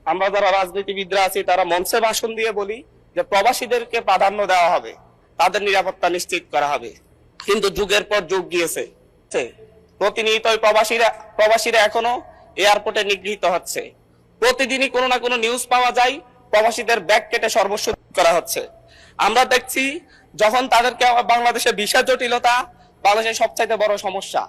আমরা যারা রাজনীতিবিদরা আছি তারা মঞ্চে ভাষণ দিয়ে বলি যে প্রবাসীদেরকে প্রাধান্য দেওয়া হবে, তাদের নিরাপত্তা নিশ্চিত করা হবে, কিন্তু যুগের পর যুগ গিয়েছে, প্রতিনিয়তই প্রবাসীরা এখনো এয়ারপোর্টে নিগৃহীত হচ্ছে। প্রতিদিনই কোনো না কোনো নিউজ পাওয়া যায় প্রবাসীদের ব্যাগ কেটে সর্বস্ব করা হচ্ছে। আমরা দেখছি যখন তাদেরকে বাংলাদেশের ভিসা জটিলতা বাংলাদেশের সবচাইতে বড় সমস্যা,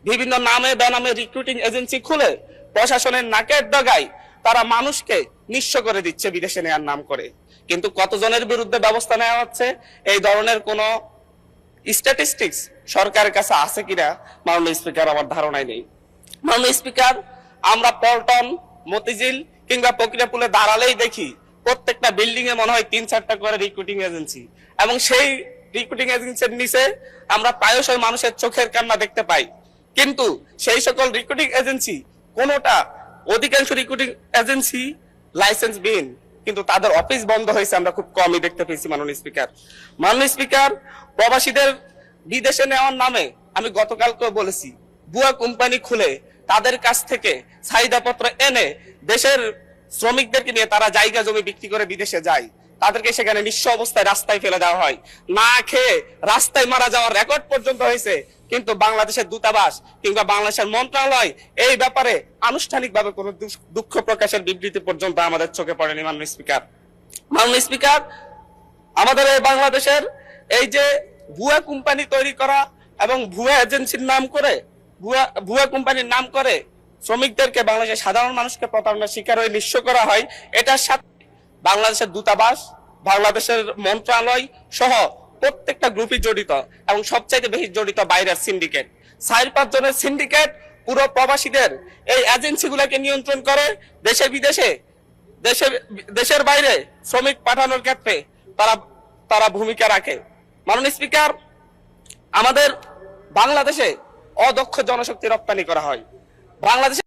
বিভিন্ন নামে বেনামে রিক্রুটিং এজেন্সি খুলে প্রশাসনের নাকের ডগায় তারা মানুষকে নিঃস্ব করে দিচ্ছে বিদেশে নেওয়ার নাম করে। কিন্তু কতজনের বিরুদ্ধে ব্যবস্থা নেওয়া হচ্ছে এই ধরনের কোন স্ট্যাটিস্টিক্স সরকারের কাছে আছে কিনা মাননীয় স্পিকার আমার ধারণাই নেই। মাননীয় স্পিকার, আমরা পল্টন, মতিঝিল কিংবা প্রক্রিয়াপুলে দাঁড়ালেই দেখি প্রত্যেকটা বিল্ডিং এ মনে হয় 3-4টা করে রিক্রুটিং এজেন্সি, এবং সেই রিক্রুটিং এজেন্সির নিচে আমরা প্রায়শই মানুষের চোখের কান্না দেখতে পাই। কিন্তু সেই সকল রিক্রুটিং এজেন্সি কোনোটা, অধিকাংশ রিক্রুটিং এজেন্সি লাইসেন্স বিহীন, কিন্তু তাদের অফিস বন্ধ হয়েছে আমরা খুব কমই দেখতে পেয়েছি। মাননীয় স্পিকার, প্রবাসীদের বিদেশে নেওয়ার নামে আমি গতকালকে বলেছি, ভুয়া কোম্পানি খুলে তাদের কাছ থেকে চাহিদাপত্র এনে দেশের শ্রমিকদেরকে নিয়ে তারা জায়গা জমি বিক্রি করে বিদেশে যায়, তাদেরকে সেখানে নিঃস্ব অবস্থায় রাস্তায় ফেলে দেওয়া হয়, না খেয়ে রাস্তায় মারা যাওয়ার রেকর্ড পর্যন্ত হয়েছে। কিন্তু বাংলাদেশের দূতাবাস কিংবা বাংলাদেশের মন্ত্রণালয় এই ব্যাপারে আনুষ্ঠানিকভাবে কোনো দুঃখ প্রকাশের বিবৃতি পর্যন্ত আমাদের চোখে পড়েনি। মাননীয় স্পিকার, আমাদের এই বাংলাদেশের এই যে ভুয়া কোম্পানি তৈরি করা এবং ভুয়া এজেন্সির নাম করে, ভুয়া কোম্পানির নাম করে শ্রমিকদেরকে, বাংলাদেশের সাধারণ মানুষকে প্রতারণার শিকার হয়ে নিঃস্ব করা হয়, এটার সাথে বাংলাদেশের দূতাবাস, বাংলাদেশের মন্ত্রণালয় সহ প্রত্যেকটা গ্রুপই জড়িত, এবং সবচাইতে বেশি জড়িত বাইরের সিন্ডিকেট। 4-5 জনের সিন্ডিকেট পুরো প্রবাসীদের এই এজেন্সিগুলোকে নিয়ন্ত্রণ করে, দেশে বিদেশে, দেশের বাইরে শ্রমিক পাঠানোর ক্ষেত্রে তারা ভূমিকা রাখে। মাননীয় স্পিকার, আমাদের বাংলাদেশে অদক্ষ জনশক্তি রপ্তানি করা হয়। বাংলাদেশে